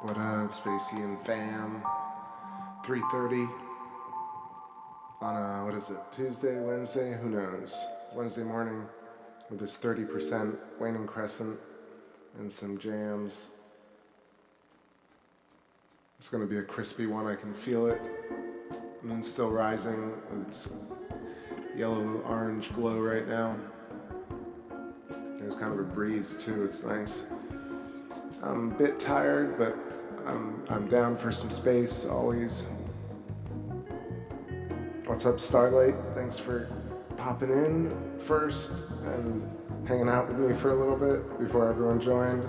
What up, Spacey and fam? 3:30 on a, what is it, Tuesday, Wednesday? Who knows? Wednesday morning with this 30% waning crescent and some jams. It's going to be a crispy one, I can feel it. Moon's still rising with its yellow-orange glow right now. There's kind of a breeze too, it's nice. I'm a bit tired, but I'm down for some space, always. What's up, Starlight? Thanks for popping in first and hanging out with me for a little bit before everyone joined.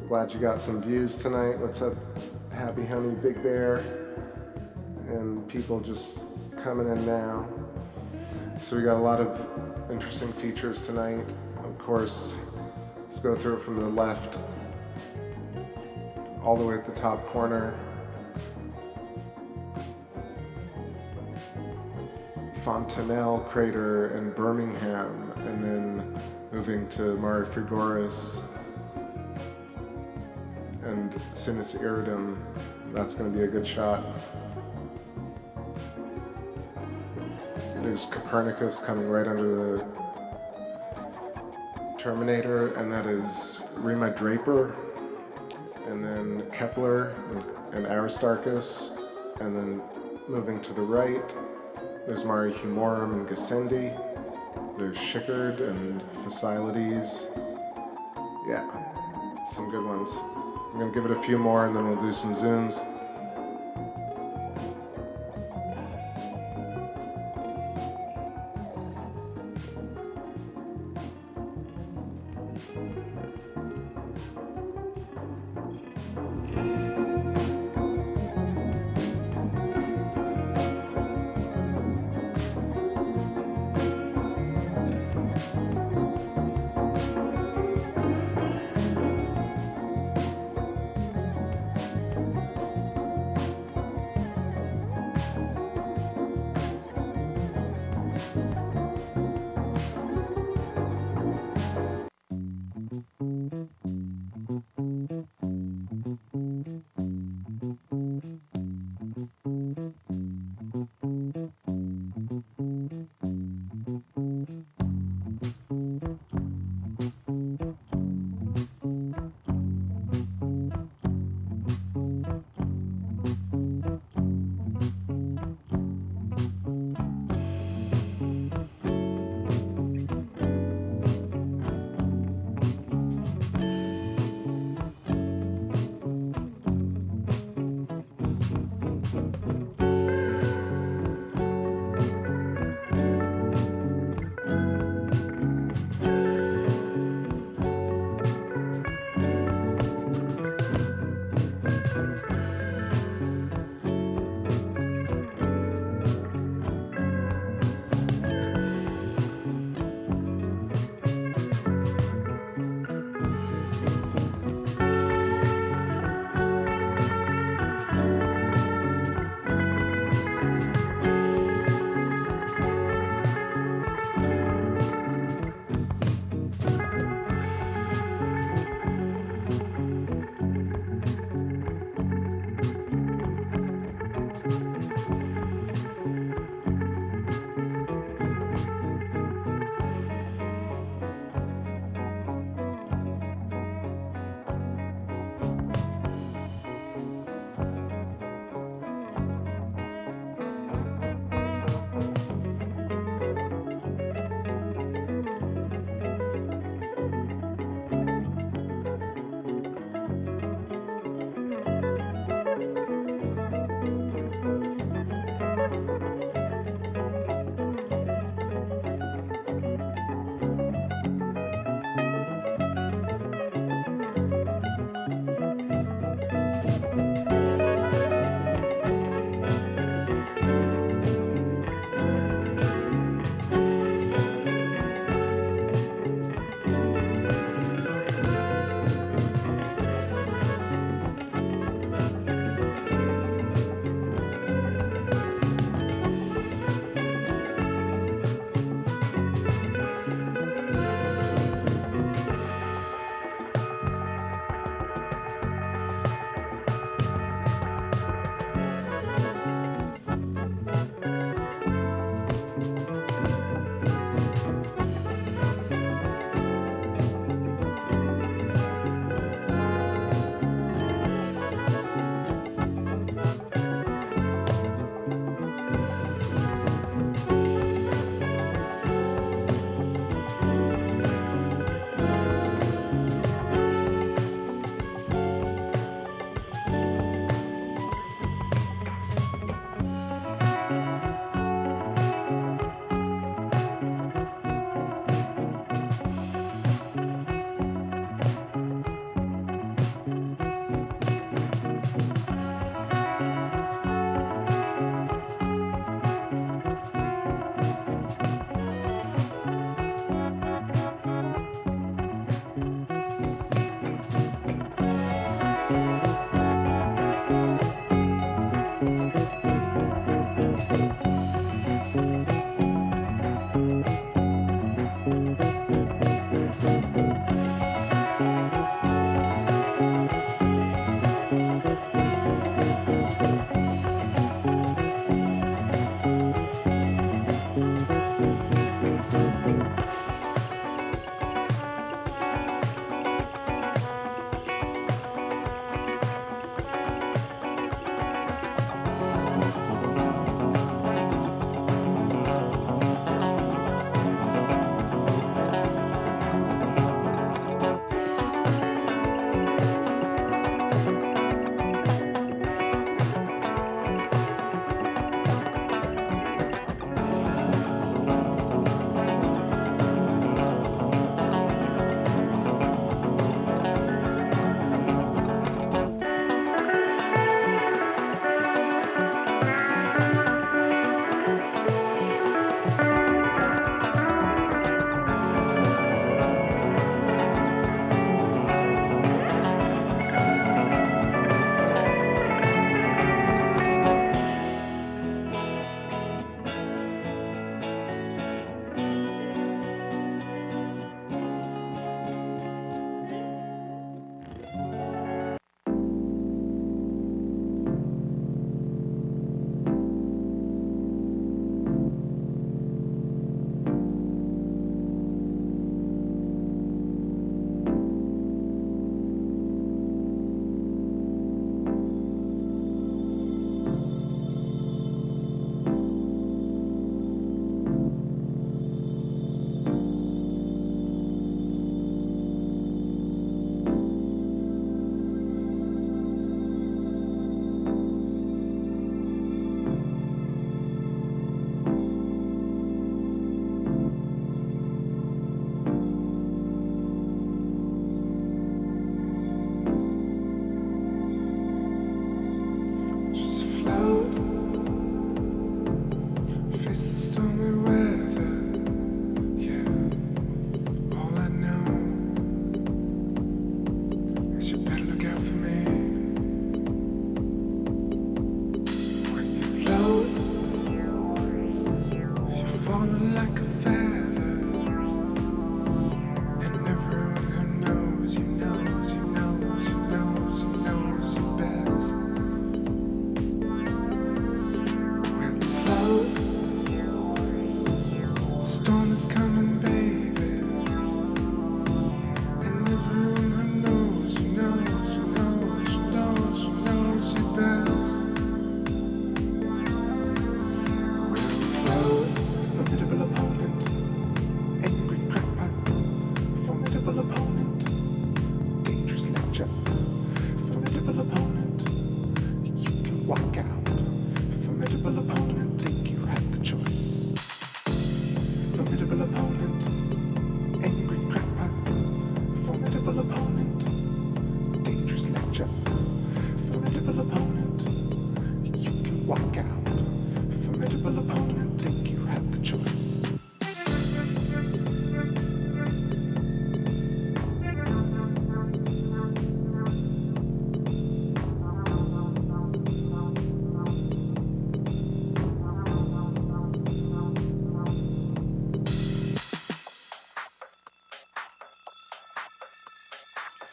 Glad you got some views tonight. What's up, Happy Honey, Big Bear, and people just coming in now. So we got a lot of interesting features tonight. Of course, let's go through it from the left, all the way at the top corner. Fontanelle Crater in Birmingham, and then moving to Mare Frigoris and Sinus Iridum. That's going to be a good shot. There's Copernicus coming right under the Terminator, and that is Rima Draper, and then Kepler and Aristarchus, and then moving to the right, there's Mare Humorum and Gassendi. There's Schickard and Facilities. Yeah, some good ones. I'm gonna give it a few more and then we'll do some zooms.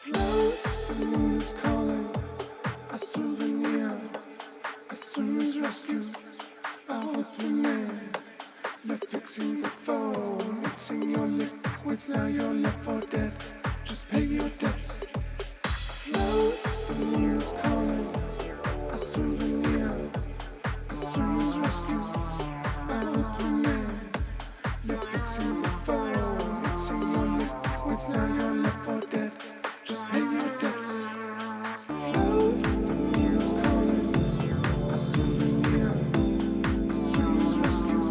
Float, the moon is calling, a souvenir, as soon as rescue, a retourner. Le fixing the phone, mixing your liquids, now you're left for dead. Just pay your debts. Float, the moon is calling, a souvenir, as soon as rescue, a retourner. Le fixing the phone, mixing your liquids, now you're left for dead. Just pay your debts. Float, the moon is calling, a souvenir, as soon as rescue.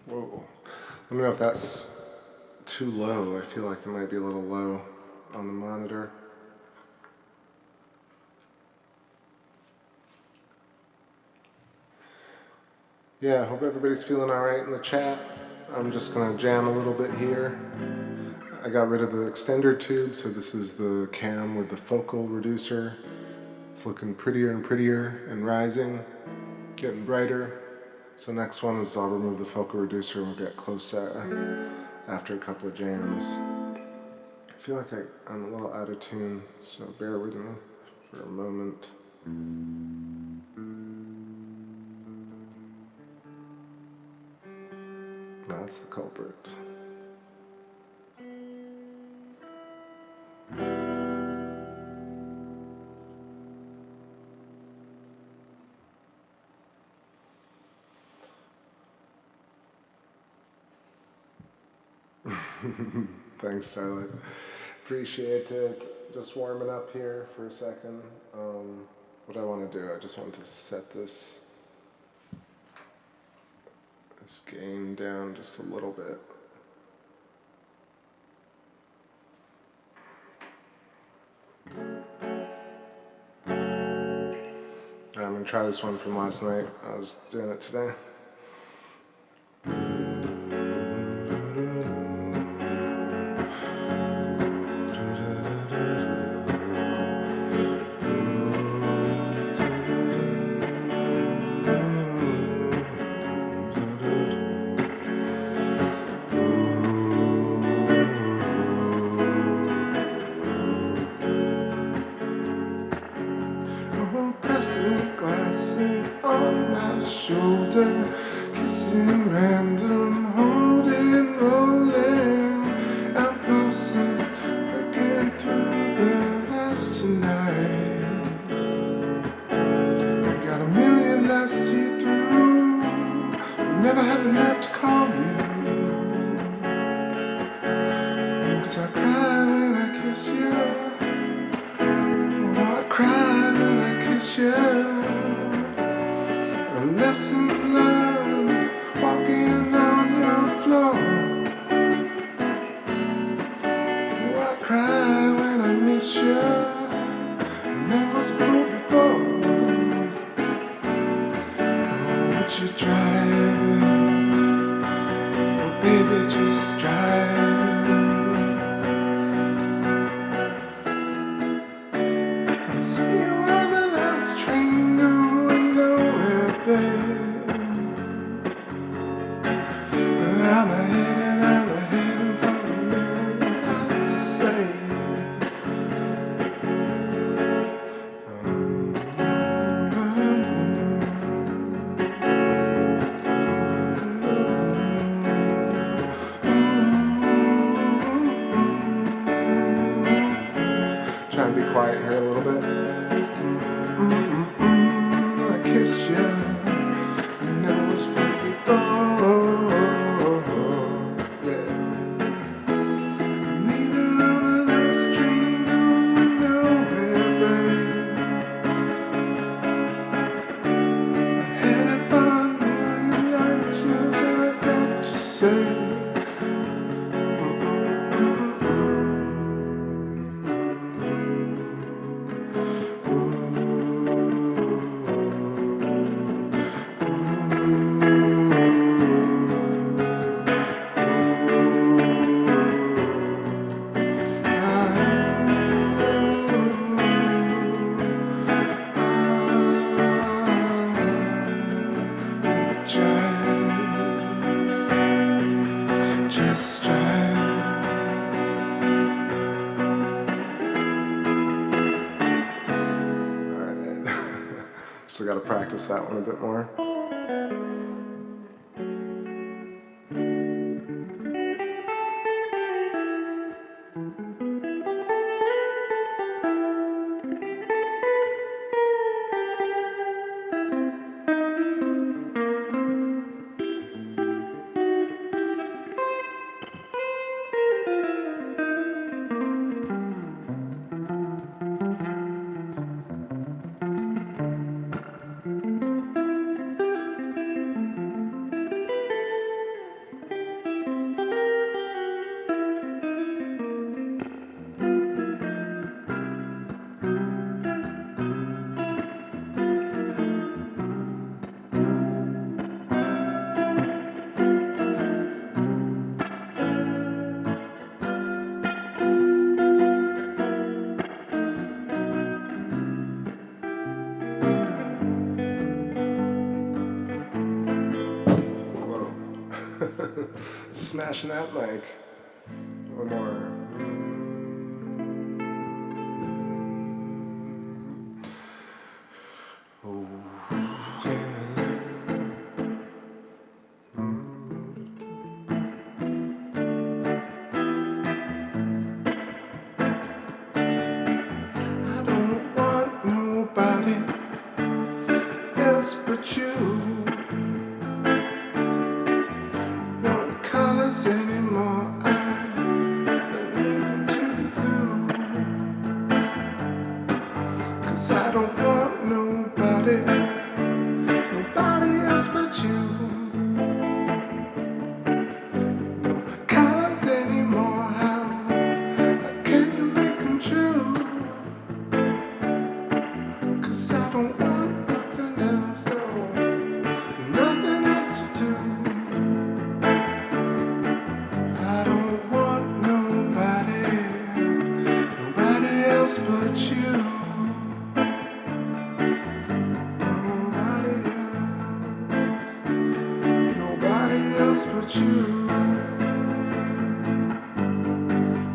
Whoa. Let me know if that's too low. I feel like it might be a little low on the monitor. Yeah, I hope everybody's feeling all right in the chat. I'm just gonna jam a little bit here. I got rid of the extender tube, so this is the cam with the focal reducer. It's looking prettier and prettier and rising, getting brighter. So next one is I'll remove the focal reducer and we'll get close after a couple of jams. I feel like I'm a little out of tune, so bear with me for a moment. That's the culprit. Thanks, Starlight. Appreciate it. Just warming up here for a second. What I want to do, I just want to set this gain down just a little bit. I'm going to try this one from last night. I was doing it today. Shoulder, kissing random, holding, rolling, I'm pulsing, breaking through the last tonight. Got a million lives to see through, never had the nerve to call you. 'Cause I cry when I kiss you, oh, I cry when I kiss you. A lesson learned, walking on your floor. Oh, I cry when I miss you. I never was a fool before. Oh, would you drive? Oh, baby, just drive. I'll see you on the last train going nowhere, babe. I'm ahead for a million nights to say. Trying to be quiet here a little bit. I kissed you. I never was free before. So got to practice that one a bit more. Smashing that mic. One more.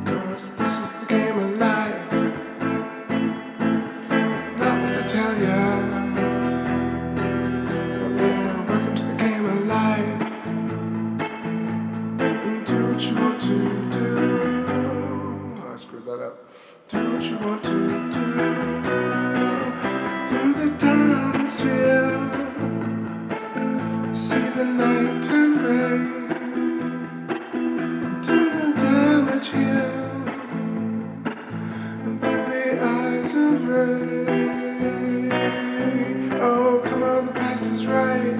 'Cause this is the game of life, not what they tell ya. Oh yeah, welcome to the game of life. Do what you want to do. Oh, I screwed that up. Do what you want to do. Through the time sphere, see the night and gray. Do no damage here. And through the eyes of Ray. Oh, come on, the price is right.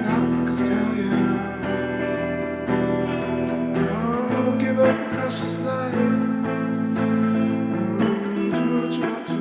Not because I tell you. Oh, give up your precious life. Do what you want to do.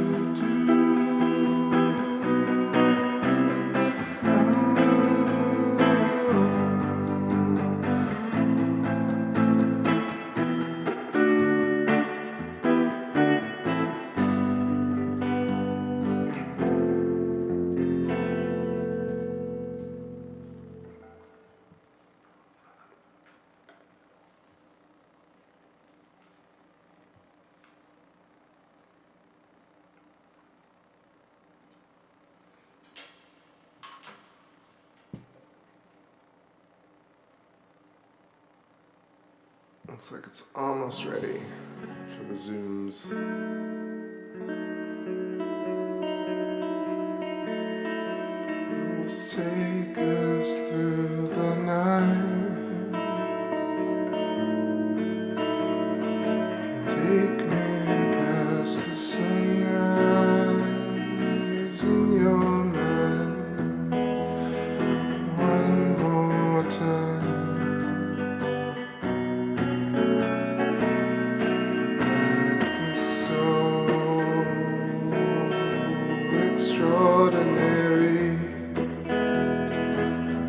Looks like it's almost ready for the zooms. Just take us through the night. Take me past the sunrise in your mind. One more time. Extraordinary,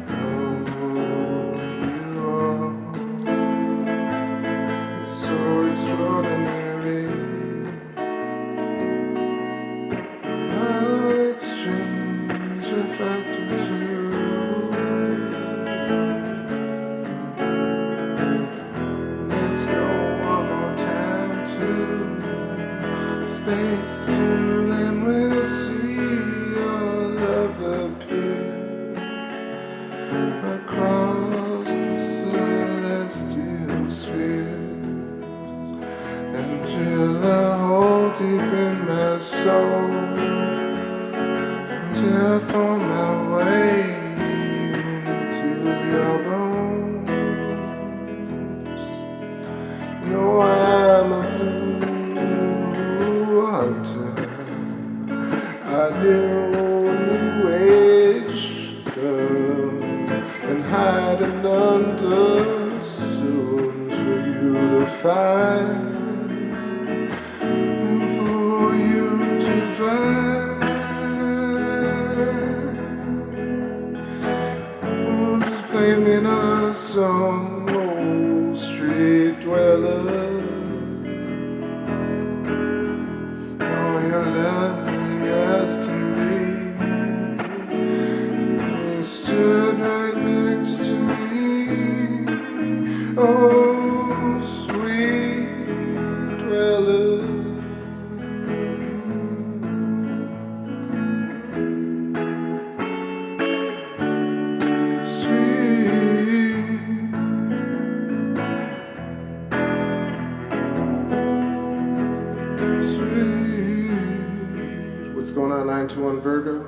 oh, you are so extraordinary. I'll exchange a factor too. Let's go one more time to space too, and we'll see across the celestial spheres and drill a hole deep in my soul until I find my way into your bones. No, I'm a new hunter. I knew new age girl and hiding under stones for you to find and for you to find. Oh, just play me another song, old street dweller. Oh, you love me as can be. You stood right next to me. Oh, sweet dweller. Sweet. What's going on, 921 Virgo?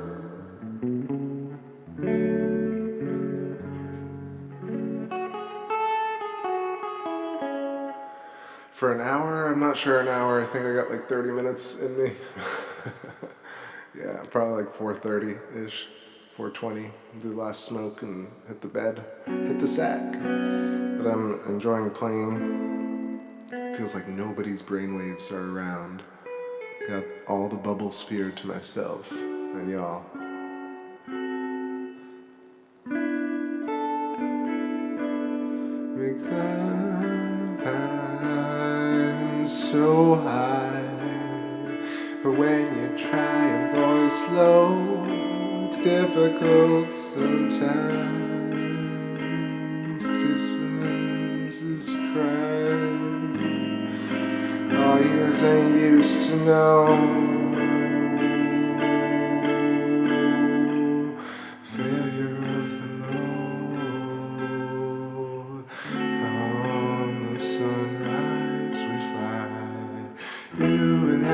For an hour? I'm not sure an hour. I think I got like 30 minutes in me. Yeah, probably like 4:30-ish, 4:20. Do the last smoke and hit the bed, hit the sack. But I'm enjoying playing. Feels like nobody's brainwaves are around. Got all the bubble sphere to myself and y'all. We climb so high, but when you try and voice low, it's difficult sometimes. ears ain't used to know. Failure of the mode. On the sunrise we fly. You and I,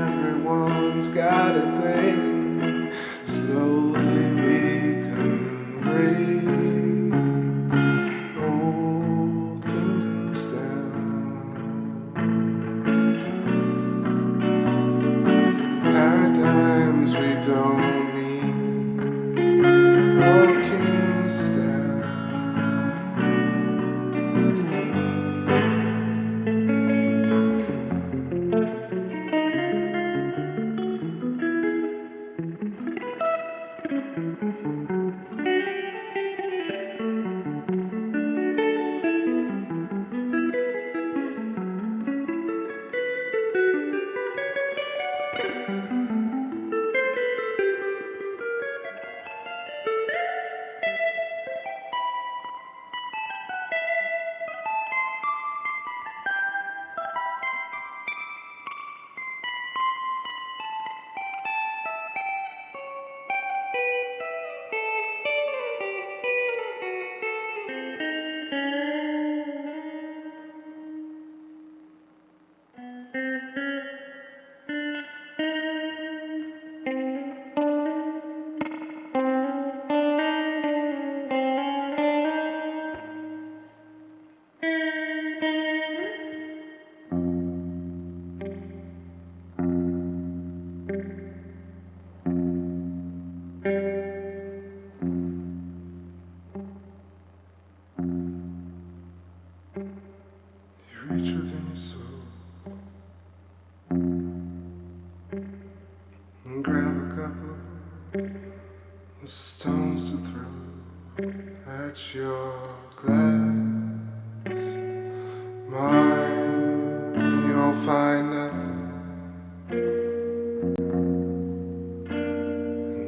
everyone's got a thing. Slowly we can break old kingdoms down. Paradigms we don't need. Old kingdoms down. Reach within your soul and grab a couple of stones to throw at your glass. Mine, you'll find nothing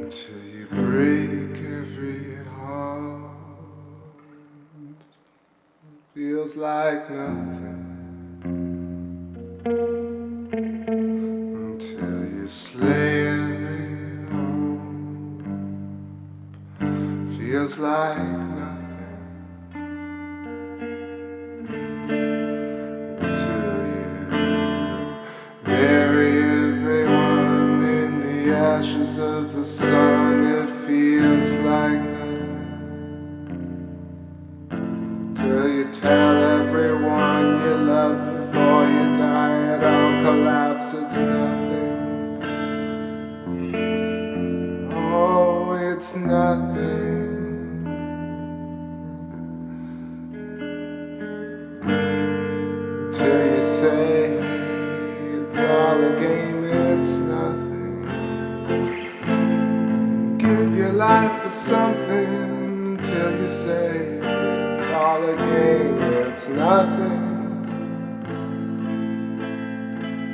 until you break every heart. Feels like nothing. Until you slay every hope. Feels like nothing. Until you bury everyone in the ashes of the sun. It feels like nothing. Till you tell everyone you love before you die. It all collapse, it's nothing. Oh, it's nothing. Till you say it's all a game, it's nothing. Give your life for something till you say it's all a game, it's nothing.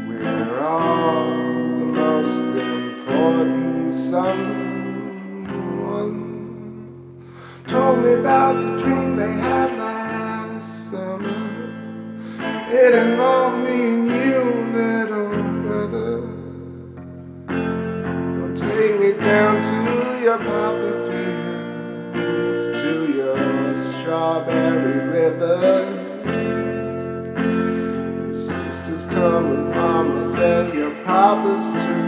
We're all the most important. Someone told me about the dream they had last summer. It involved me and you, little brother. Don't take me down to your poppy fields, to your strawberry rivers. Your sisters come with mamas and your papas too.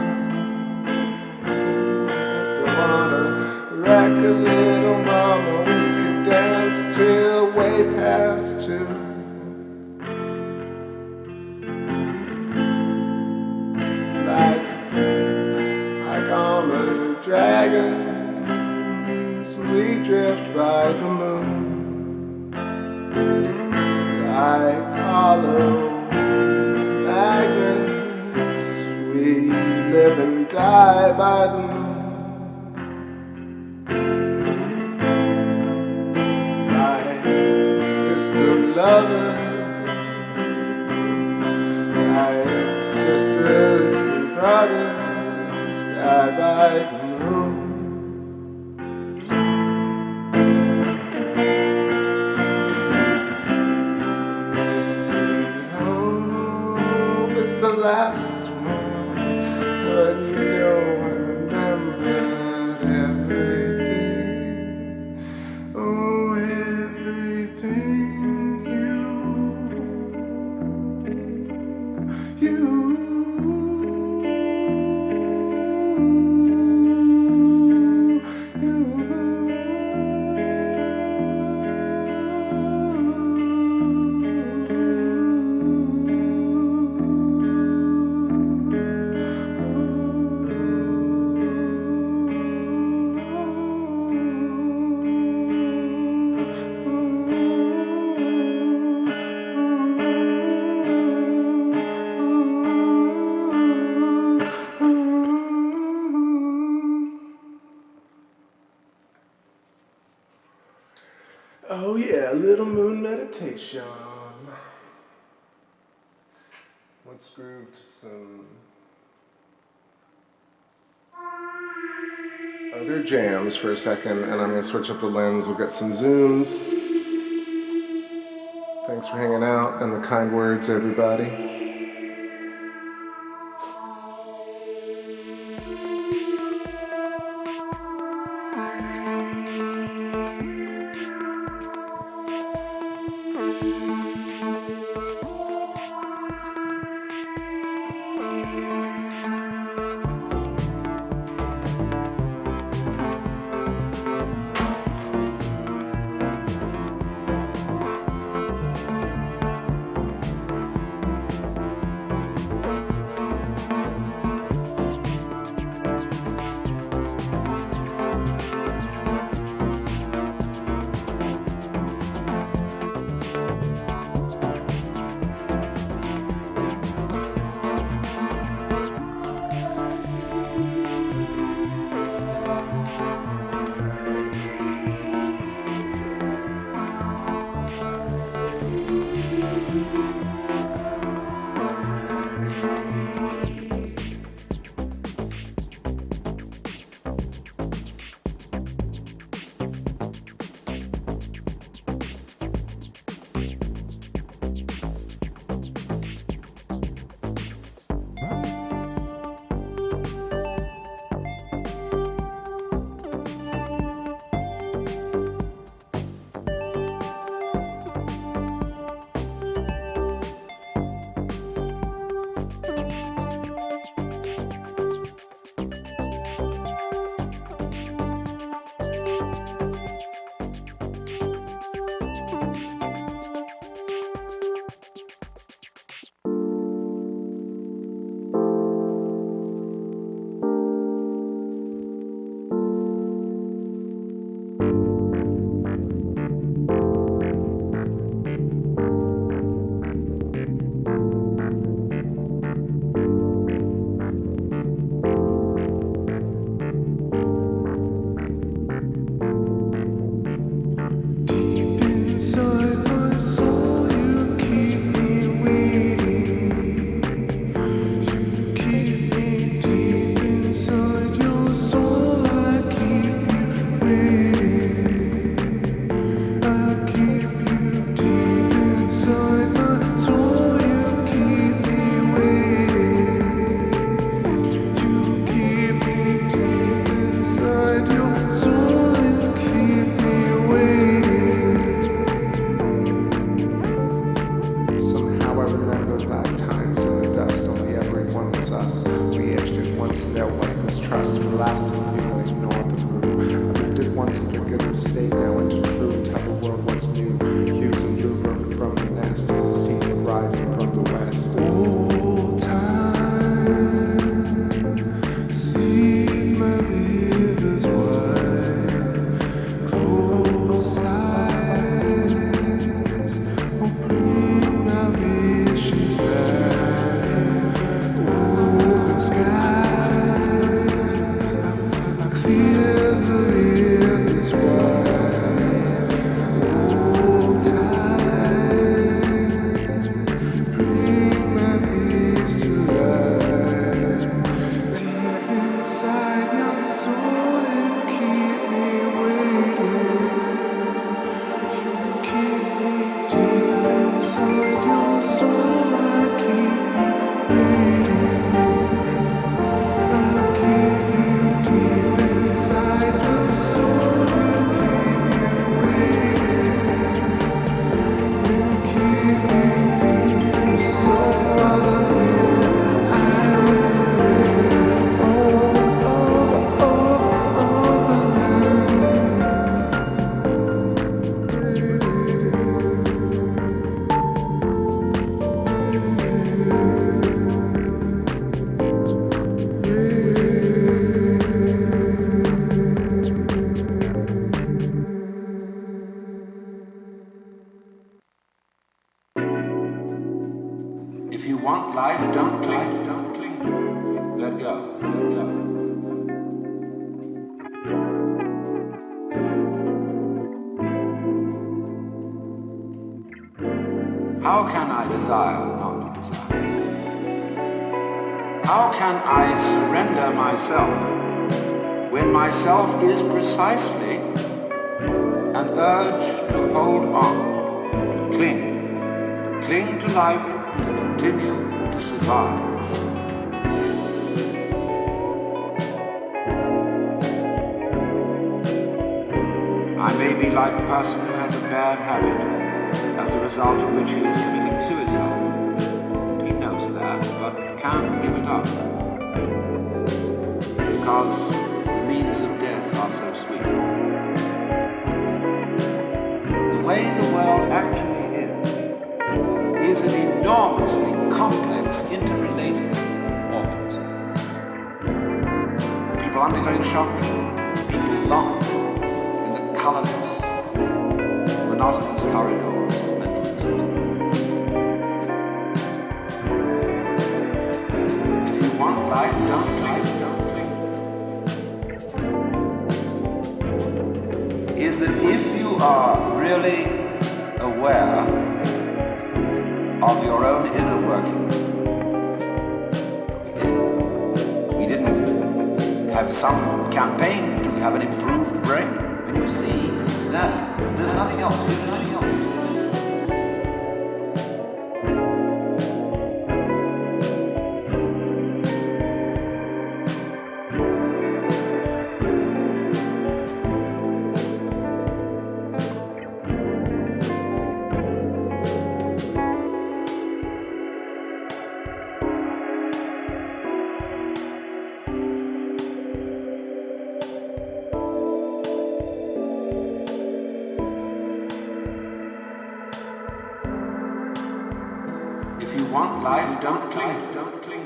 Don't wanna wreck a little mama, we could dance till way past 2. Like armored dragons, we drift by the moon. Like hollow magnets, we live and die by the moon. Like distant lovers, like sisters and brothers, die by the moon. Missing home. last one, but you know I remembered everything. Oh, everything you. Oh yeah, little moon meditation. Let's groove to some other jams for a second, and I'm gonna switch up the lens. We'll get some zooms. Thanks for hanging out and the kind words, everybody. If you want life, don't cling, don't cling. Let go, let go. How can I desire not to desire? How can I surrender myself when myself is precisely an urge to hold on, to cling to life, to continue to survive? I may be like a person who has a bad habit, as a result of which he is committing suicide. He knows that, but can't give it up, because the means of death are so sweet. The way the world actually is an enormously complex, interrelated organism. People undergoing shock, people locked in the colorless, monotonous corridors of mental institution. If you want life, don't cling, don't cling. Is that if you are really aware of your own inner working, we didn't have some campaign to have an improved brain. When you see that there's nothing else, there's nothing else. If you want life, don't cling, don't cling.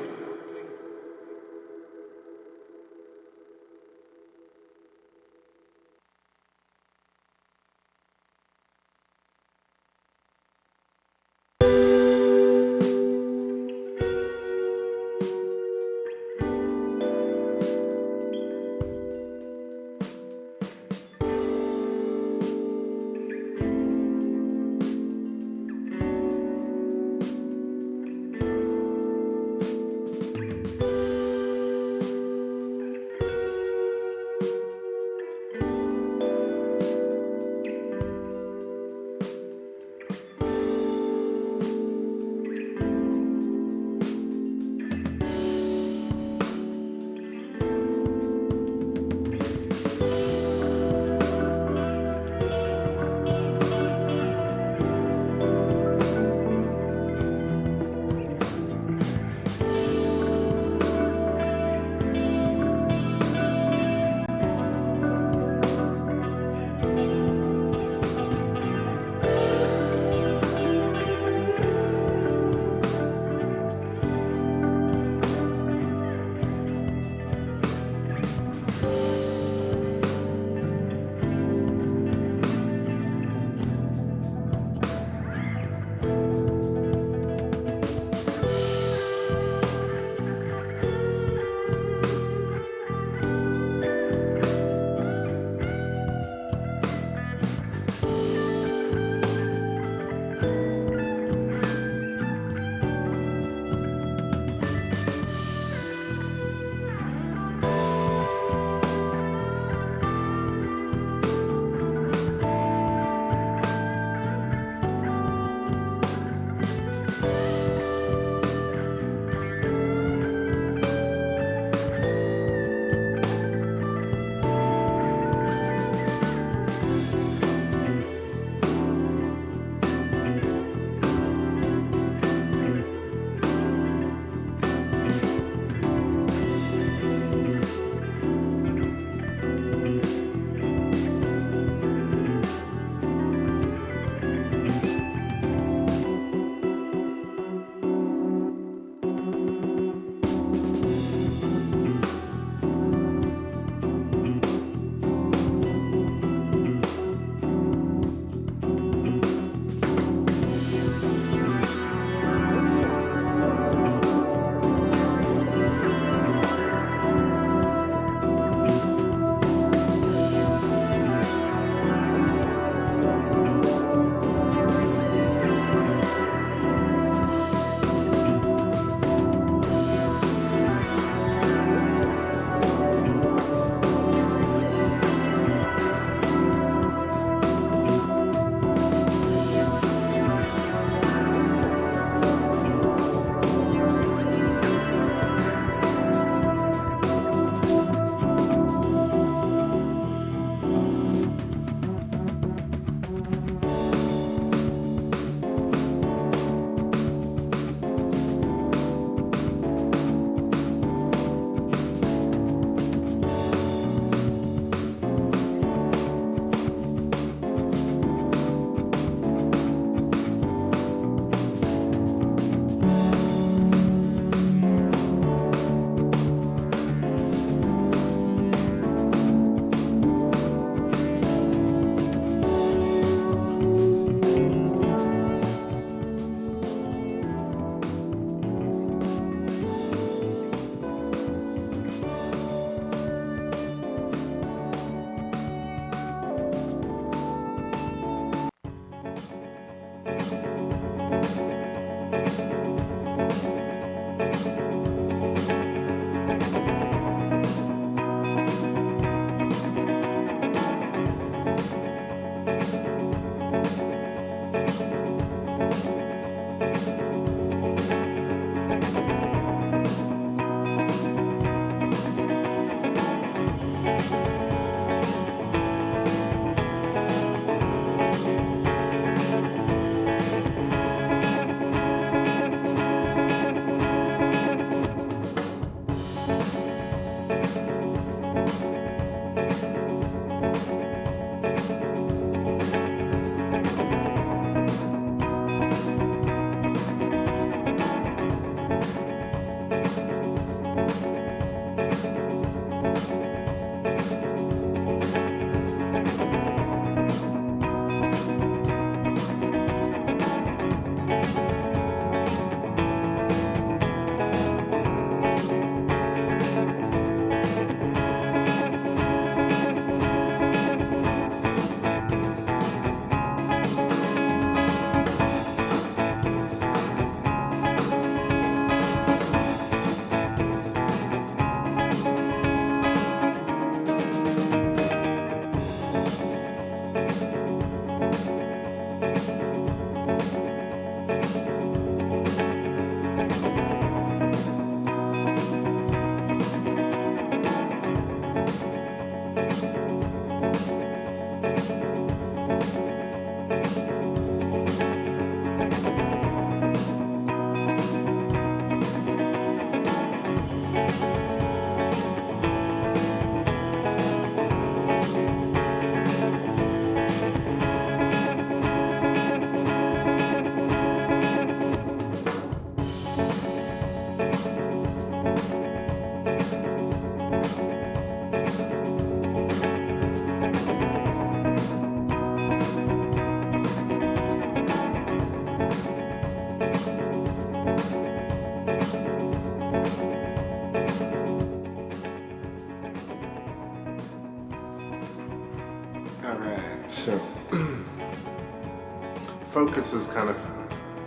focus is kind of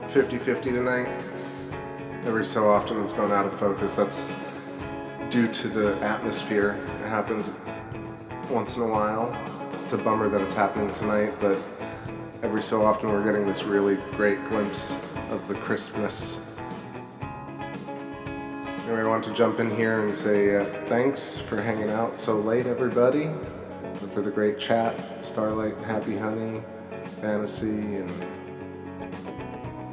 50-50 tonight. Every so often it's gone out of focus. That's due to the atmosphere. It happens once in a while. It's a bummer that it's happening tonight, but every so often we're getting this really great glimpse of the crispness. Anyway, I want to jump in here and say thanks for hanging out so late, everybody, and for the great chat. Starlight, Happy Honey, Fantasy, and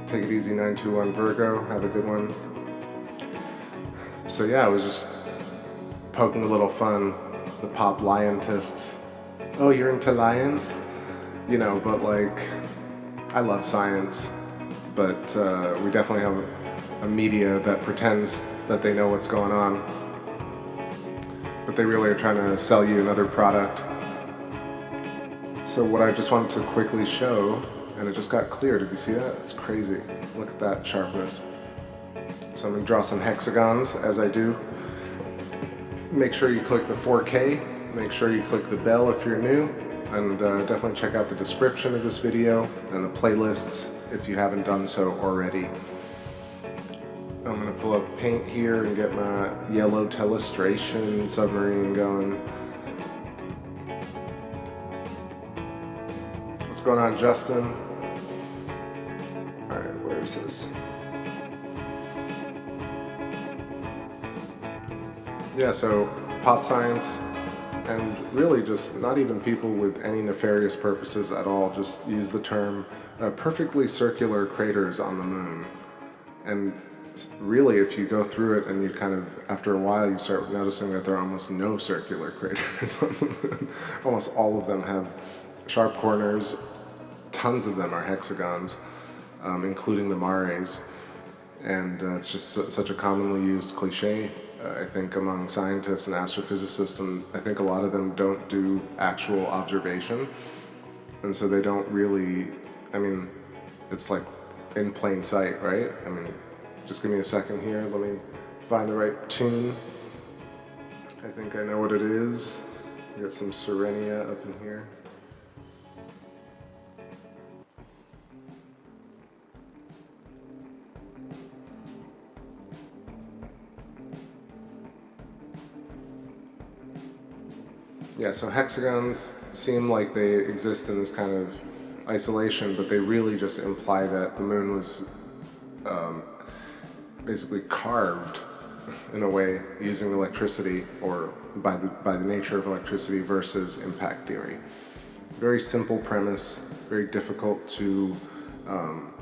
Take It Easy 921 Virgo. Have a good one. So yeah, I was just poking a little fun. The pop lionists. Oh, you're into lions? You know, but like, I love science, but we definitely have a media that pretends that they know what's going on, but they really are trying to sell you another product. So what I just wanted to quickly show, and it just got clear, did you see that? It's crazy. Look at that sharpness. So I'm going to draw some hexagons as I do. Make sure you click the 4K, make sure you click the bell if you're new, and definitely check out the description of this video and the playlists if you haven't done so already. I'm going to pull up paint here and get my yellow Telestration submarine going. What's going on, Justin? Alright, where is this? Yeah, so pop science, and really just not even people with any nefarious purposes at all, just use the term perfectly circular craters on the moon. And really, if you go through it and you kind of, after a while, you start noticing that there are almost no circular craters on the moon. Almost all of them have sharp corners. Tons of them are hexagons, including the mares. And it's just such a commonly used cliche, I think, among scientists and astrophysicists. And I think a lot of them don't do actual observation. And so they don't really, I mean, it's like in plain sight, right? I mean, just give me a second here. Let me find the right tune. I think I know what it is. We got some Serenia up in here. Yeah, so hexagons seem like they exist in this kind of isolation, but they really just imply that the moon was basically carved in a way using electricity, or by the nature of electricity versus impact theory. Very simple premise, very difficult to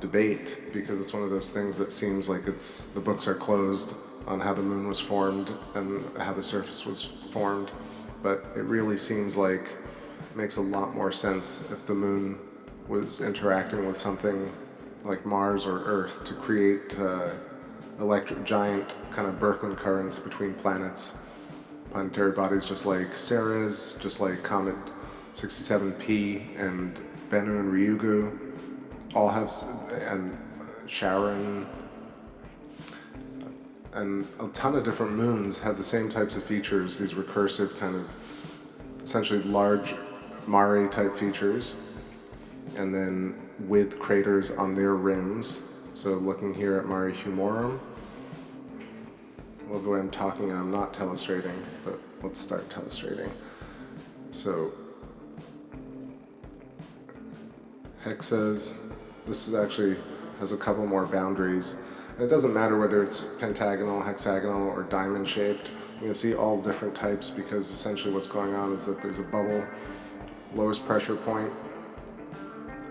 debate, because it's one of those things that seems like the books are closed on how the moon was formed and how the surface was formed, but it really seems like it makes a lot more sense if the moon was interacting with something like Mars or Earth to create giant kind of Birkeland currents between planets, planetary bodies just like Ceres, just like Comet 67P and Bennu and Ryugu, all have, and Charon, and a ton of different moons have the same types of features, these recursive kind of essentially large mare type features, and then with craters on their rims. So looking here at Mare Humorum, I love the way I'm talking and I'm not telestrating, but let's start telestrating. So hexas, this is actually has a couple more boundaries. And it doesn't matter whether it's pentagonal, hexagonal, or diamond shaped. You can see all different types, because essentially what's going on is that there's a bubble, lowest pressure point.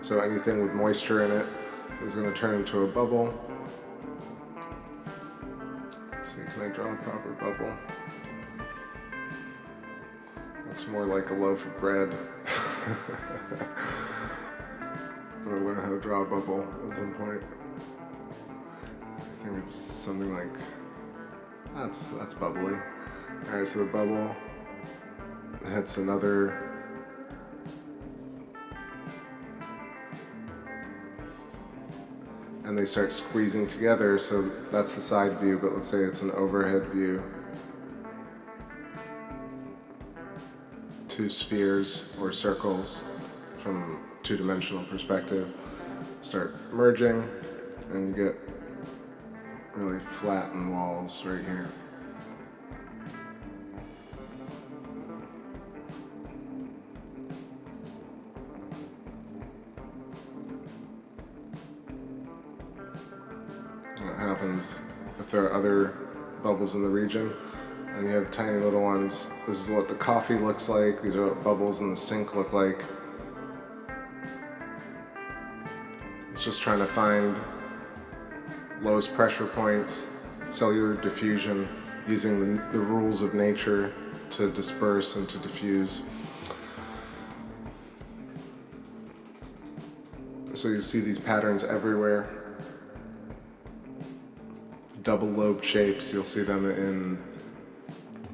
So anything with moisture in it is going to turn into a bubble. Let's see, can I draw a proper bubble? Looks more like a loaf of bread. I'm going to learn how to draw a bubble at some point. I think it's something like, that's bubbly. Alright, so the bubble hits another, and they start squeezing together, so that's the side view, but let's say it's an overhead view. Two spheres or circles from two-dimensional perspective. start merging, and you get really flattened walls right here. And it happens if there are other bubbles in the region, and you have tiny little ones. This is what the coffee looks like. These are what bubbles in the sink look like. It's just trying to find lowest pressure points, cellular diffusion, using the rules of nature to disperse and to diffuse. So you see these patterns everywhere. Double lobe shapes, you'll see them in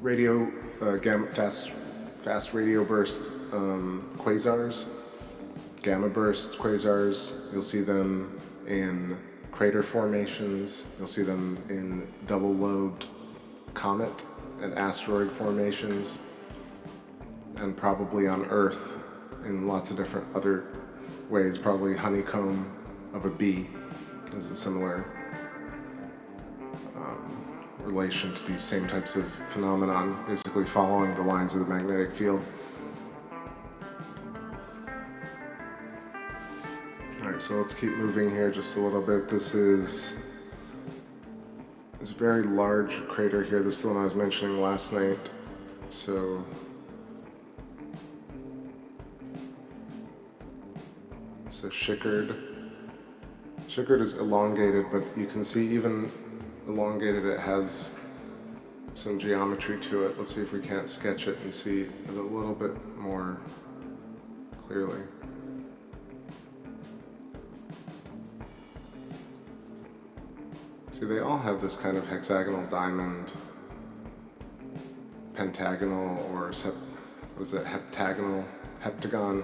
radio, gamma, fast radio burst quasars, gamma burst quasars. You'll see them in crater formations. You'll see them in double lobed comet and asteroid formations, and probably on Earth in lots of different other ways. Probably honeycomb of a bee is a similar relation to these same types of phenomenon, basically following the lines of the magnetic field. Alright, so let's keep moving here just a little bit. This is this very large crater here. This is the one I was mentioning last night. So Schickard. Schickard is elongated, but you can see even elongated, it has some geometry to it. Let's see if we can't sketch it and see it a little bit more clearly. See, they all have this kind of hexagonal diamond, pentagonal, or heptagonal, heptagon,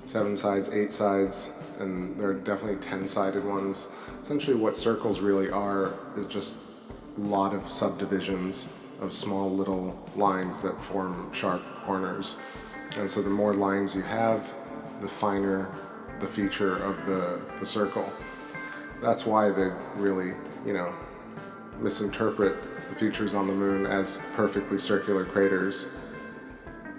7 sides, 8 sides, and there are definitely 10-sided ones. Essentially what circles really are is just a lot of subdivisions of small little lines that form sharp corners. And so the more lines you have, the finer the feature of the circle. That's why they really, misinterpret the features on the moon as perfectly circular craters.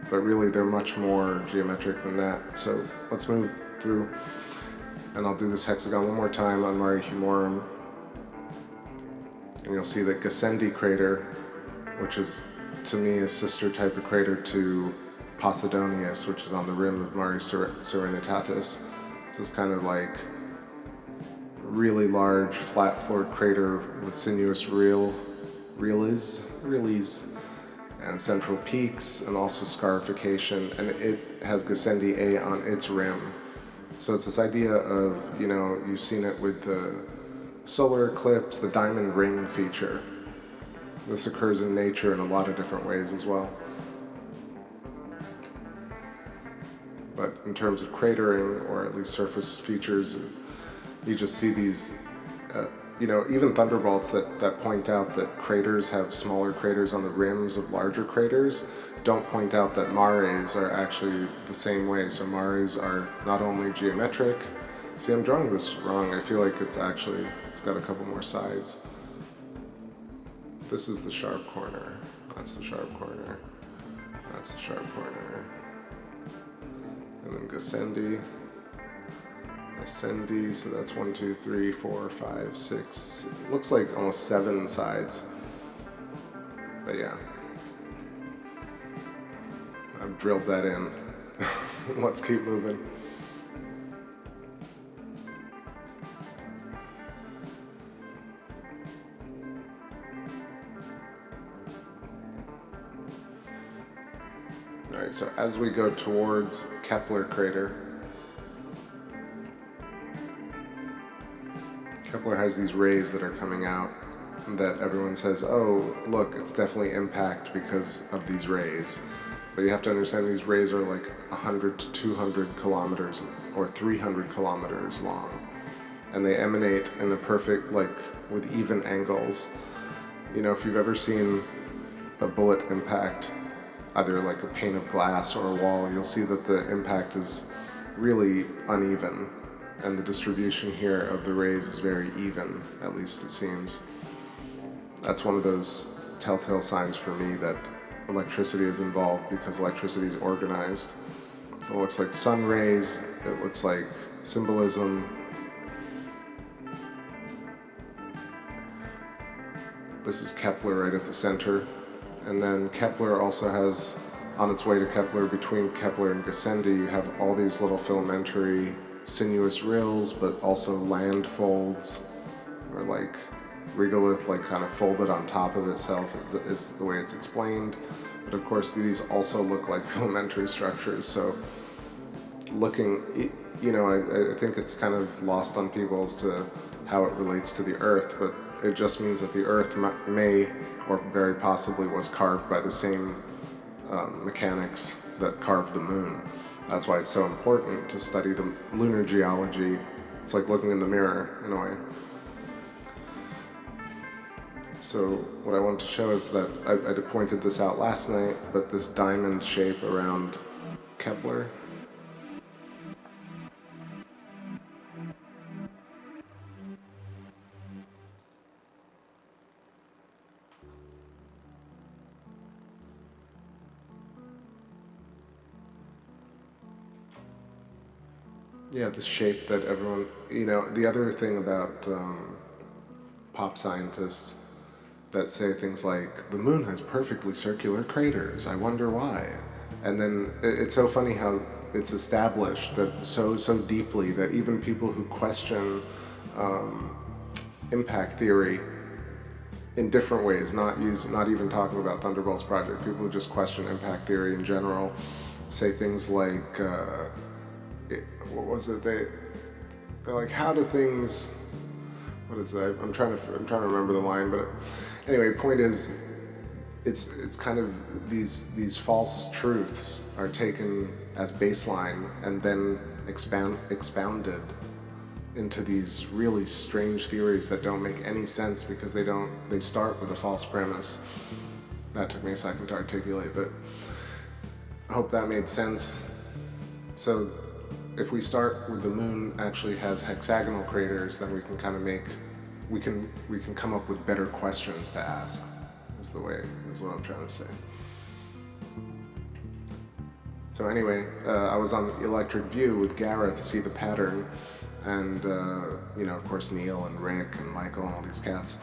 But really they're much more geometric than that. So let's move through, and I'll do this hexagon one more time on Mare Humorum. And you'll see that Gassendi crater, which is to me a sister type of crater to Posidonius, which is on the rim of Mare Serenitatis. This is kind of like really large flat-floored crater with sinuous rilles, and central peaks, and also scarification, and it has Gassendi A on its rim. So it's this idea of, you've seen it with the solar eclipse, the diamond ring feature. This occurs in nature in a lot of different ways as well. But in terms of cratering, or at least surface features, you just see these, even Thunderbolts that point out that craters have smaller craters on the rims of larger craters don't point out that mares are actually the same way. So mares are not only geometric. See, I'm drawing this wrong. I feel like it's got a couple more sides. This is the sharp corner. That's the sharp corner. That's the sharp corner. And then Gassendi, so that's 1, 2, 3, 4, 5, 6. It looks like almost 7 sides. But yeah, I've drilled that in. Let's keep moving. Alright, so as we go towards Kepler crater, Kepler has these rays that are coming out that everyone says, oh, look, it's definitely impact because of these rays. But you have to understand these rays are like 100 to 200 kilometers or 300 kilometers long. And they emanate in a perfect, with even angles. If you've ever seen a bullet impact, either like a pane of glass or a wall, you'll see that the impact is really uneven. and the distribution here of the rays is very even, at least it seems. That's one of those telltale signs for me that electricity is involved, because electricity is organized. It looks like sun rays, it looks like symbolism. This is Kepler right at the center. And then Kepler also has, on its way to Kepler, between Kepler and Gassendi, you have all these little filamentary sinuous rills, but also land folds, or like regolith, like kind of folded on top of itself is the way it's explained. But of course these also look like filamentary structures, so looking, you know, I think it's kind of lost on people as to how it relates to the Earth, but it just means that the Earth may, or very possibly was carved by the same mechanics that carved the moon. That's why it's so important to study the lunar geology. It's like looking in the mirror, in a way. So what I wanted to show is that I pointed this out last night, but this diamond shape around Kepler. Yeah, the shape that everyone, you know, the other thing about pop scientists that say things like, the moon has perfectly circular craters, I wonder why. And then it's so funny how it's established that so deeply that even people who question impact theory in different ways, not even talking about Thunderbolts Project, people who just question impact theory in general, say things like, what was it? They're like, how do things? What is that? I'm trying to remember the line, but anyway, point is, it's kind of these false truths are taken as baseline and then expounded into these really strange theories that don't make any sense because they start with a false premise. That took me a second to articulate, but I hope that made sense. So if we start with the moon actually has hexagonal craters, then we can kind of we can come up with better questions to ask, is what I'm trying to say. So anyway, I was on Electric View with Gareth, see the pattern, and you know, of course Neil and Rick and Michael and all these cats.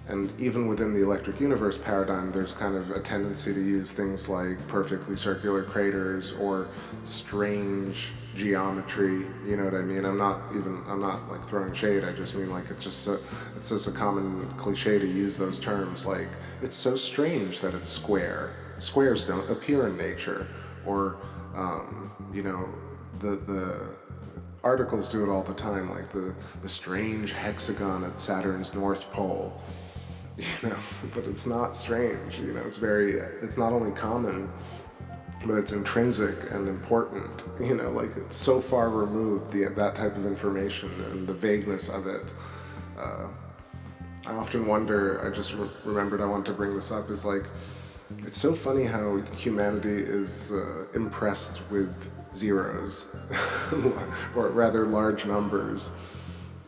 And even within the electric universe paradigm, there's kind of a tendency to use things like perfectly circular craters or strange geometry, you know what I mean? I'm not like throwing shade, I just mean like it's just a common cliche to use those terms, like, it's so strange that it's square. Squares don't appear in nature, or, you know, the articles do it all the time, like the strange hexagon at Saturn's North Pole. You know, but it's not strange, you know, it's not only common, but it's intrinsic and important, you know, like it's so far removed, that type of information and the vagueness of it. I often wonder, I just remembered I wanted to bring this up, is like, it's so funny how humanity is impressed with zeros, or rather large numbers.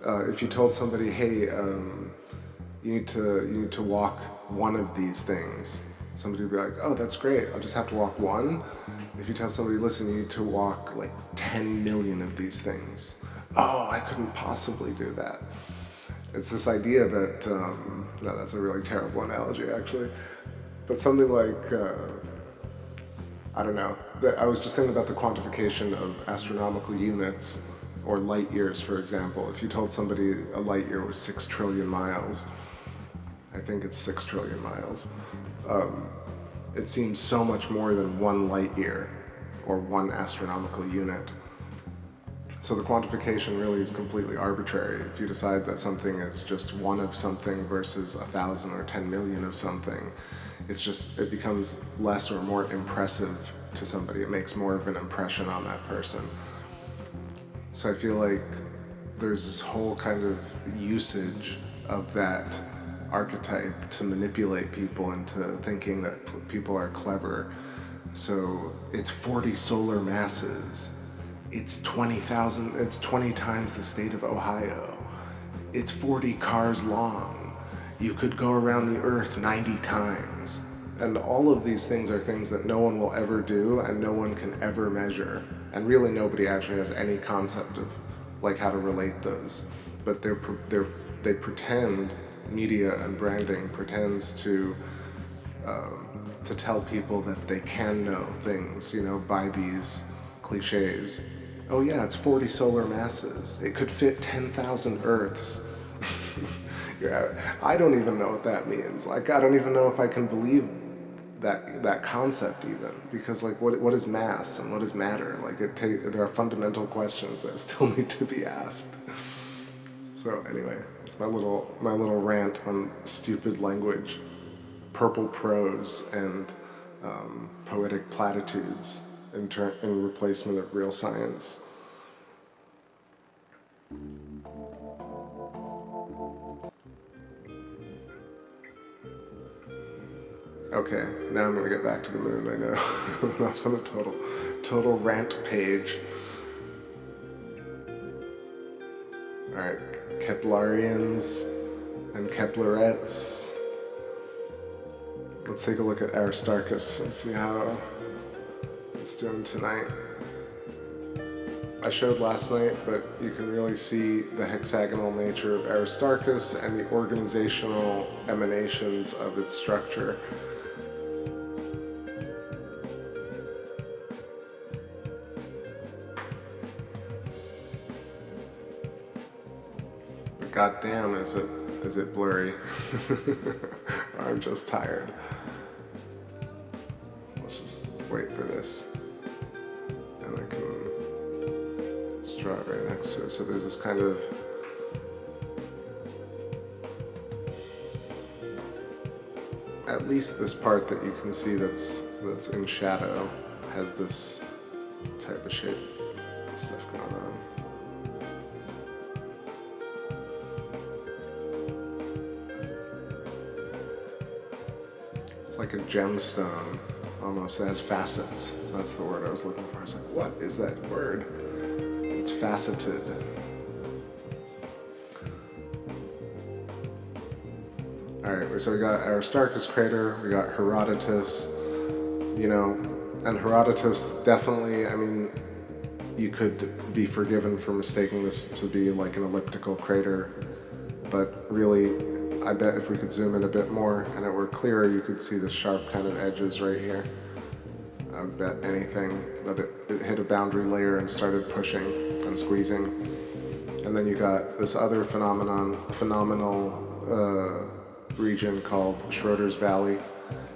If you told somebody, hey, you need to walk one of these things, somebody would be like, oh, that's great, I'll just have to walk one. If you tell somebody, listen, you need to walk like 10 million of these things, oh, I couldn't possibly do that. It's this idea that, no, that's a really terrible analogy actually, but something like, I don't know, I was just thinking about the quantification of astronomical units, or light years, for example. If you told somebody a light year was 6 trillion miles, I think it's 6 trillion miles, it seems so much more than 1 light year, or 1 astronomical unit. So the quantification really is completely arbitrary. If you decide that something is just 1 of something versus 1,000 or 10 million of something, it becomes less or more impressive to somebody. It makes more of an impression on that person. So I feel like there's this whole kind of usage of that archetype to manipulate people into thinking that people are clever. So it's 40 solar masses, It's 20,000, it's 20 times the state of Ohio. It's 40 cars long. You could go around the earth 90 times. And all of these things are things that no one will ever do and no one can ever measure. And really nobody actually has any concept of like how to relate those. But they pretend, media and branding pretends to tell people that they can know things, you know, by these cliches. Oh yeah, it's 40 solar masses. It could fit 10,000 Earths. Yeah, I don't even know what that means. Like, I don't even know if I can believe that concept even, because like, what is mass and what is matter? Like, there are fundamental questions that still need to be asked. So anyway, it's my little rant on stupid language, purple prose, and poetic platitudes in replacement of real science. Okay, now I'm gonna get back to the moon. I know. I'm off on a total rant page. All right, Keplerians and Keplerettes. Let's take a look at Aristarchus and see how it's doing tonight. I showed last night, but you can really see the hexagonal nature of Aristarchus and the organizational emanations of its structure. But goddamn, is it blurry? I'm just tired. Let's just wait for this, and I can just draw it right next to it. So there's this kind of at least this part that you can see that's in shadow has this type of shape stuff going on. It's like a gemstone, almost. It has facets. That's the word I was looking for. I was like, what is that word? It's faceted. Alright, so we got Aristarchus crater, we got Herodotus, you know, and Herodotus definitely, I mean, you could be forgiven for mistaking this to be like an elliptical crater, but really, I bet if we could zoom in a bit more and it were clearer, you could see the sharp kind of edges right here. I would bet anything that it hit a boundary layer and started pushing and squeezing. And then you got this other phenomenal region called Schroeder's Valley,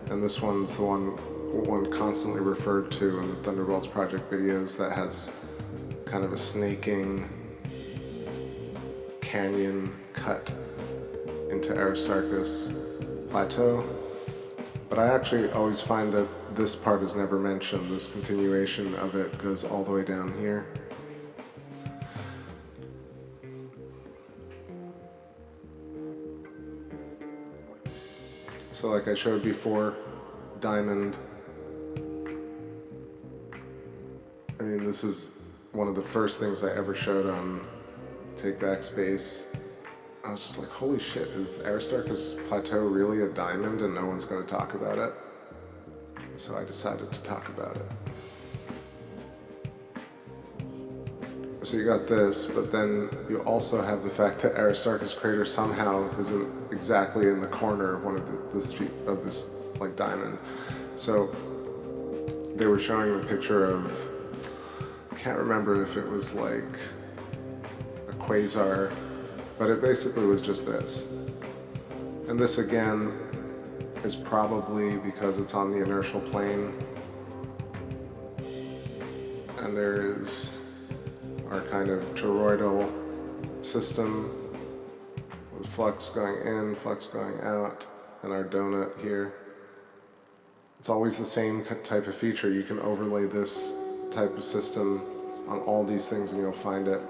and this one's the one constantly referred to in the Thunderbolts Project videos that has kind of a snaking canyon cut into Aristarchus Plateau. But I actually always find that this part is never mentioned. This continuation of it goes all the way down here. So like I showed before, diamond. I mean, this is one of the first things I ever showed on TakeBackSpace. I was just like, holy shit, is Aristarchus Plateau really a diamond and no one's going to talk about it? So I decided to talk about it. So you got this, but then you also have the fact that Aristarchus crater somehow isn't exactly in the corner of one of this like diamond. So they were showing a picture of, I can't remember if it was like a quasar, but it basically was just this. And this again is probably because it's on the inertial plane, and there is our kind of toroidal system with flux going in, flux going out, and our donut here. It's always the same type of feature. You can overlay this type of system on all these things and you'll find it.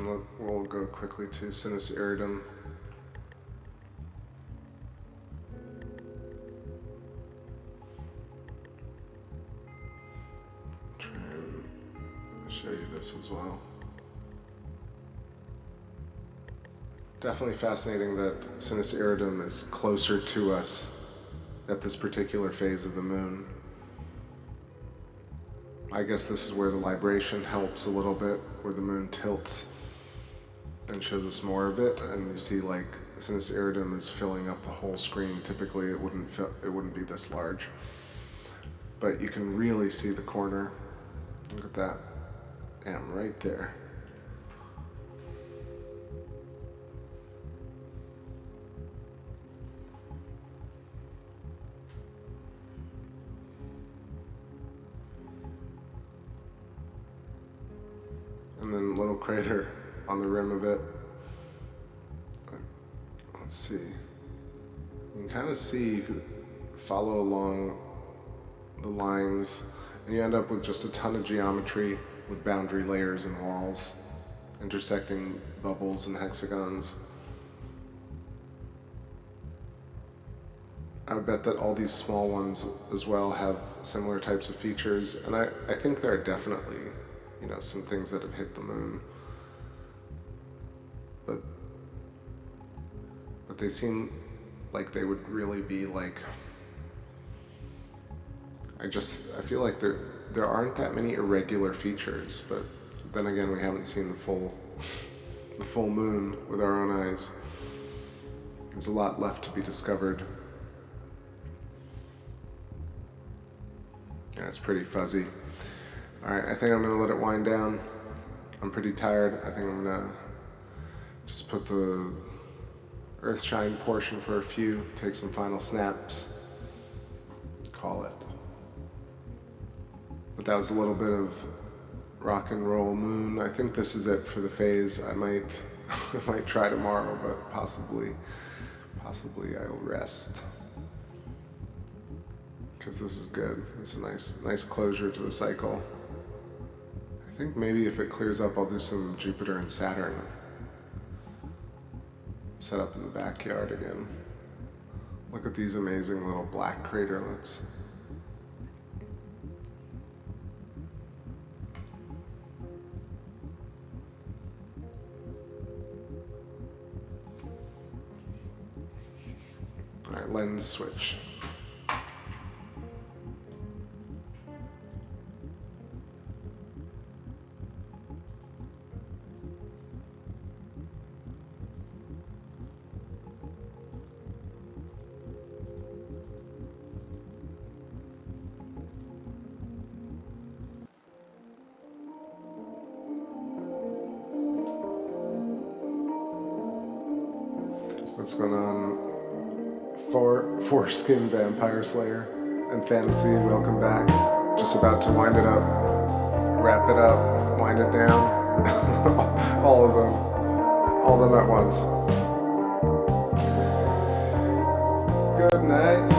then we'll go quickly to Sinus Iridum. Try and show you this as well. Definitely fascinating that Sinus Iridum is closer to us at this particular phase of the moon. I guess this is where the libration helps a little bit, where the moon tilts and shows us more of it, and you see like Sinus Iridum is filling up the whole screen. Typically it wouldn't be this large, but you can really see the corner. Look at that, damn, right there. And then little crater on the rim of it. Let's see. You can kind of see, you could follow along the lines, and you end up with just a ton of geometry with boundary layers and walls, intersecting bubbles and hexagons. I would bet that all these small ones as well have similar types of features, and I think there are definitely, you know, some things that have hit the moon, but they seem like they would really be like, I feel like there aren't that many irregular features, but then again, we haven't seen the full moon with our own eyes. There's a lot left to be discovered. Yeah, it's pretty fuzzy. All right, I think I'm gonna let it wind down. I'm pretty tired. I think I'm gonna just put the Earthshine portion for a few, take some final snaps, call it. But that was a little bit of rock and roll moon. I think this is it for the phase. I might try tomorrow, but possibly I'll rest. Because this is good. It's a nice closure to the cycle. I think maybe if it clears up, I'll do some Jupiter and Saturn. Set up in the backyard again. Look at these amazing little black craterlets. All right, lens switch. What's going on? Foreskin Vampire Slayer and Fantasy, welcome back. Just about to wind it up, wrap it up, wind it down. all of them at once. Good night.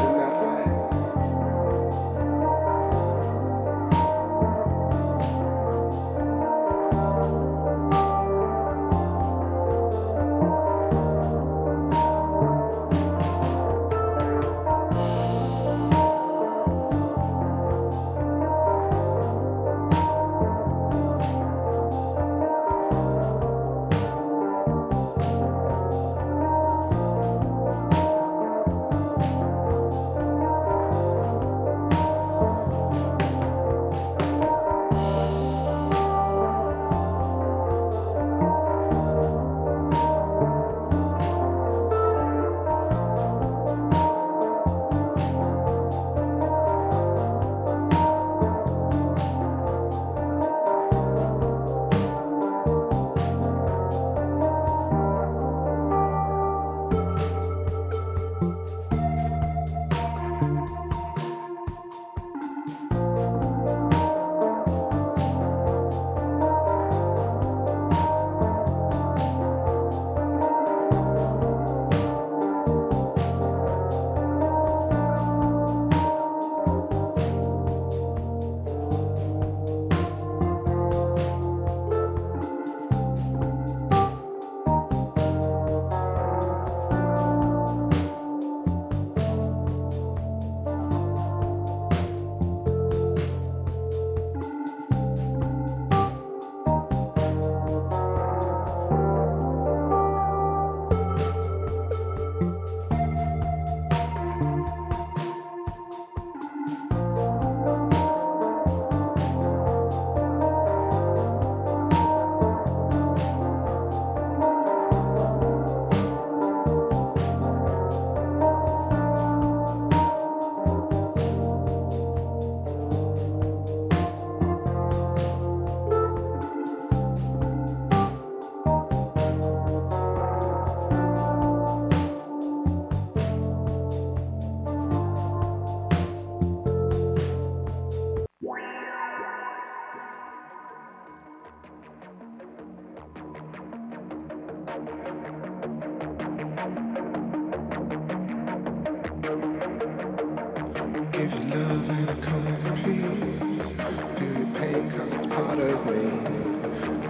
Give you love and a common peace. Feel your pain cause it's part of me.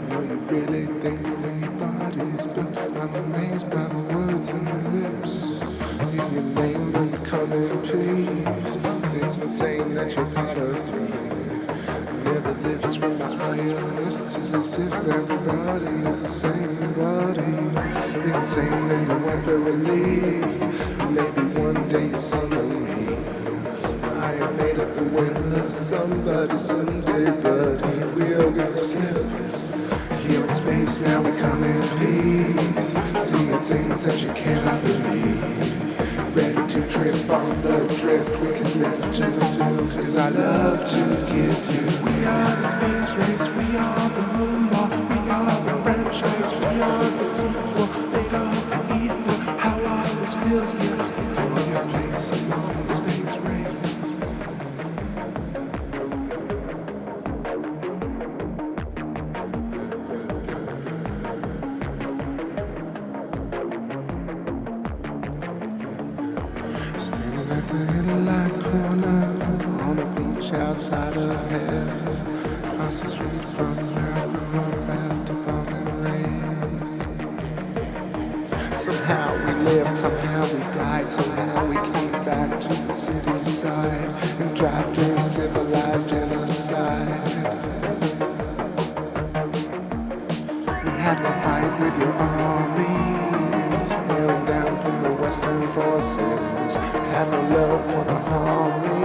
Know you really think when your body's built. I'm amazed by the words on your lips. Hear your name when you come in peace. It's insane that you're part of me. Never lifts from my iron. It's as if everybody is the same body. Insane that you want for relief. Maybe one day suddenly I ain't made up the way somebody someday, but he will get the slip. Here in space now we come in peace. Seeing things that you cannot believe. Ready to trip on the drift, we can lift to the do, cause I love to give you. We are the space race, we are the moonwalk, we are the franchise, we are the sequel, made of the ether. How are we still here for your place along the space race? Standing at the Innerline corner on a beach outside of hell. Across the street from where I grew up after bombing rays. Somehow we lived, somehow we died, somehow we came back to the city side and drive through civilized genocide. We had to fight with your armies, held down from the Western forces. Had no love for the army,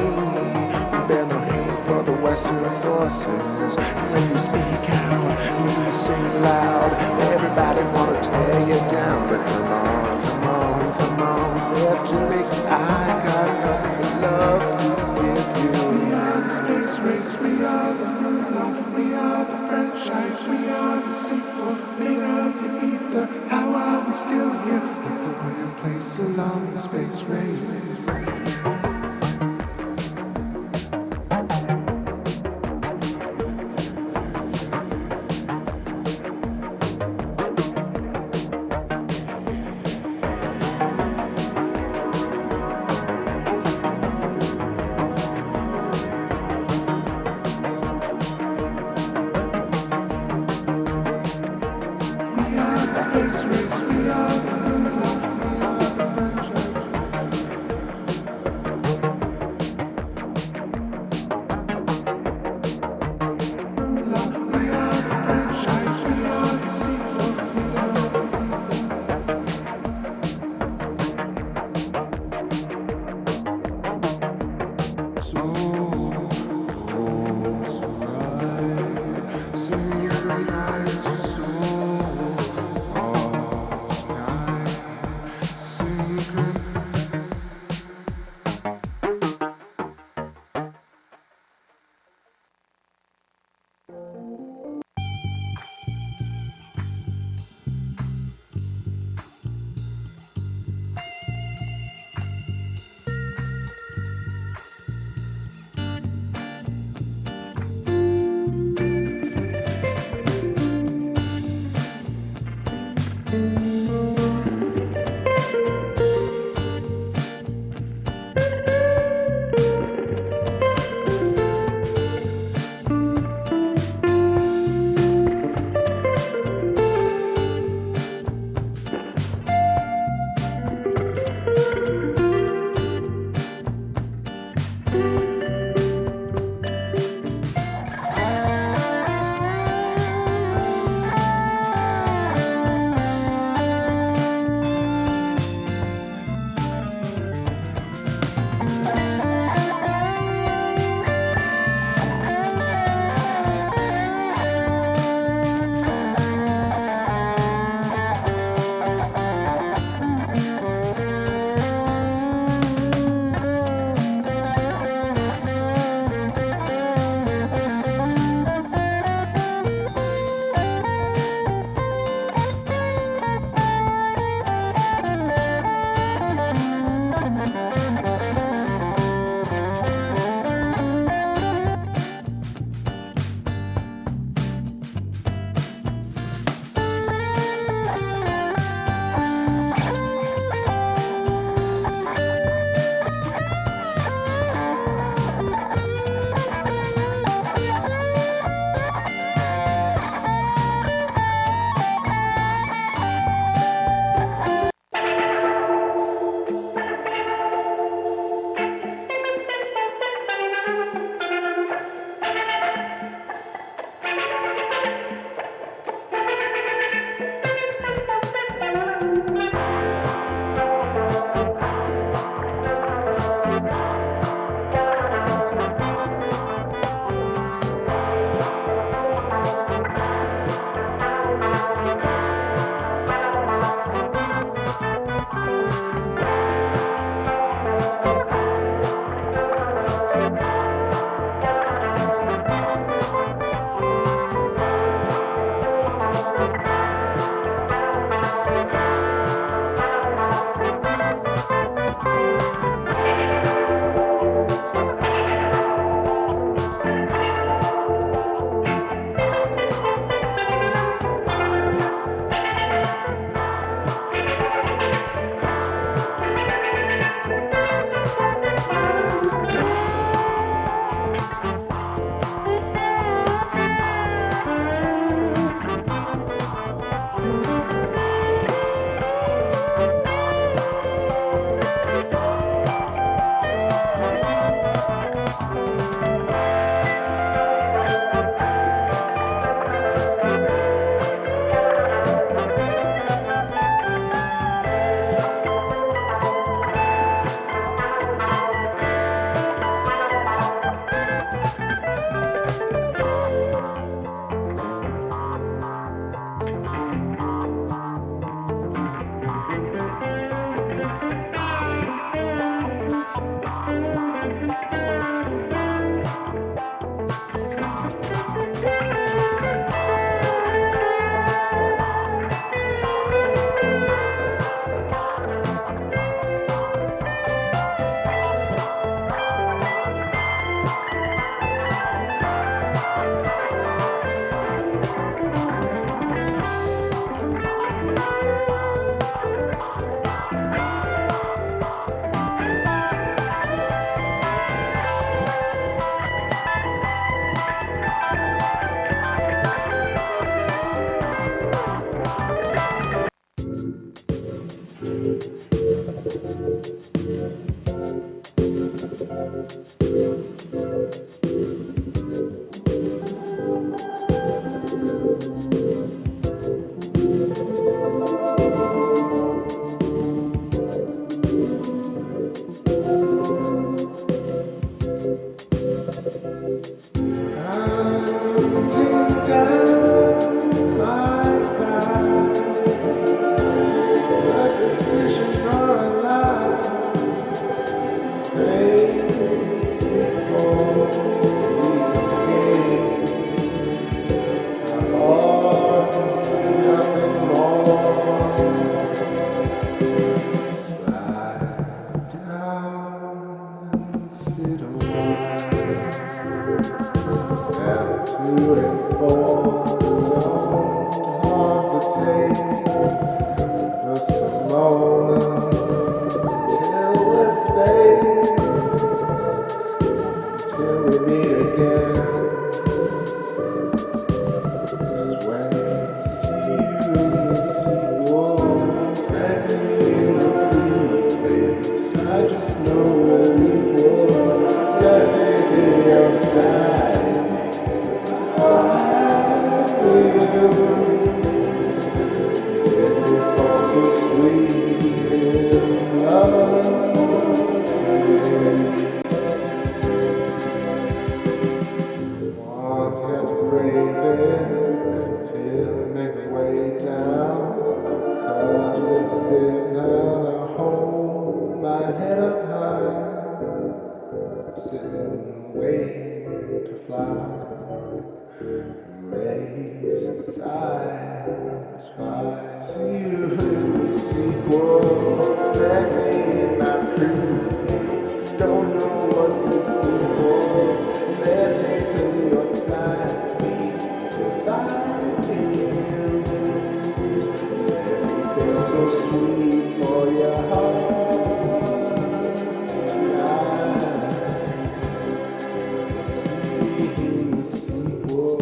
we bear no hate for the Western forces. When you speak out, when you sing loud, everybody wanna tear you down. But come on, come on, come on, what's left to make? I got nothing but love to give you. We are the space race, we are the moonwalk, we are the franchise, we are the sequel, made of the ether. How are we still here? Look for your place along the space race. so sweet in love. Want you to brave it till make the way down. Cuddling, sitting out, I hold my head up high. Sitting, waiting to fly. Ready since I see you in the sequels that made my previous. Don't know what this equals. Let me play your side. Let me feel so sweet for your heart tonight. See the sequel.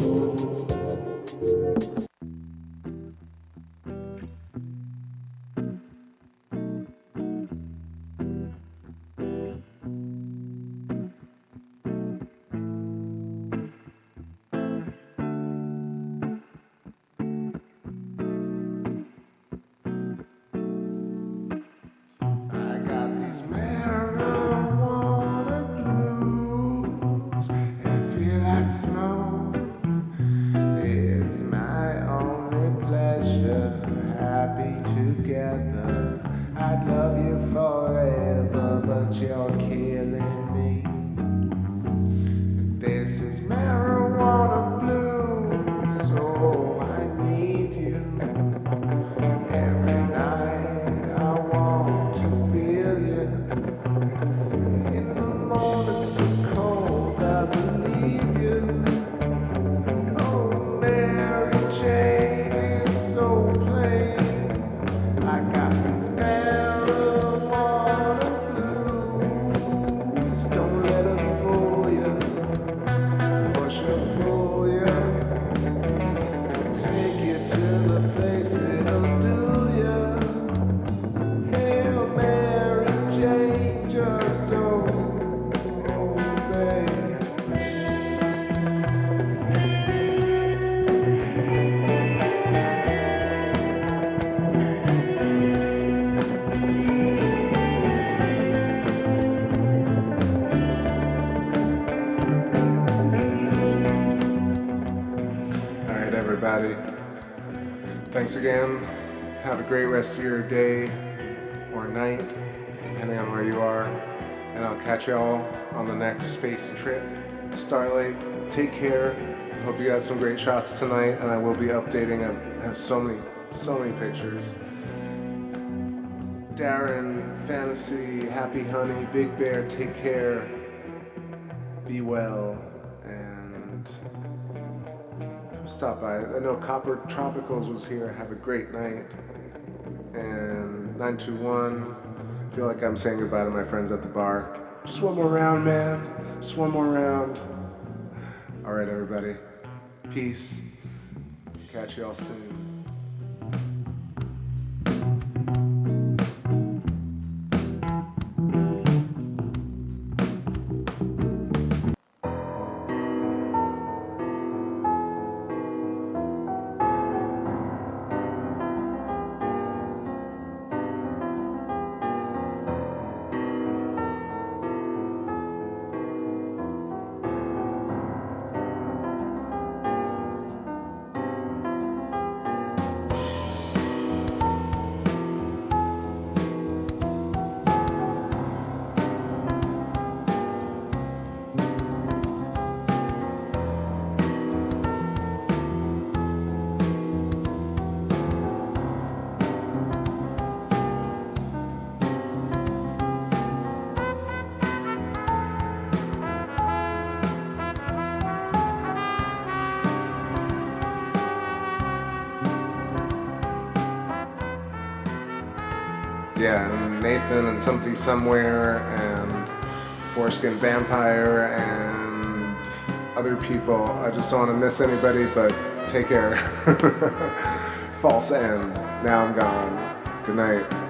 Marijuana blues, and feel like smoke. It's my only pleasure. Happy together. I'd love you forever, but you're killing me. This is marijuana blues, so I need you. Every night I want to feel you. In the morning so cold, I believe you. Oh, Mary Jane is so plain. I got these marijuana blues. Don't let them fool you, or she'll fool you. Take you to the place it'll do you. Hail Mary Jane, just obey. All right, everybody. Thanks again. Have a great rest of your day or night, depending on where you are. And I'll catch y'all on the next space trip. Starlight, take care. Hope you got some great shots tonight, and I will be updating. I have so many pictures. Darren, Fantasy, Happy Honey, Big Bear, take care. Be well, and stop by. I know Copper Tropicals was here. Have a great night. And 921, I feel like I'm saying goodbye to my friends at the bar. Just one more round, man. Just one more round. All right, everybody. Peace. Catch y'all soon. Yeah, and Nathan and Somebody Somewhere and Foreskin Vampire and other people. I just don't want to miss anybody, but take care. False end. Now I'm gone. Good night.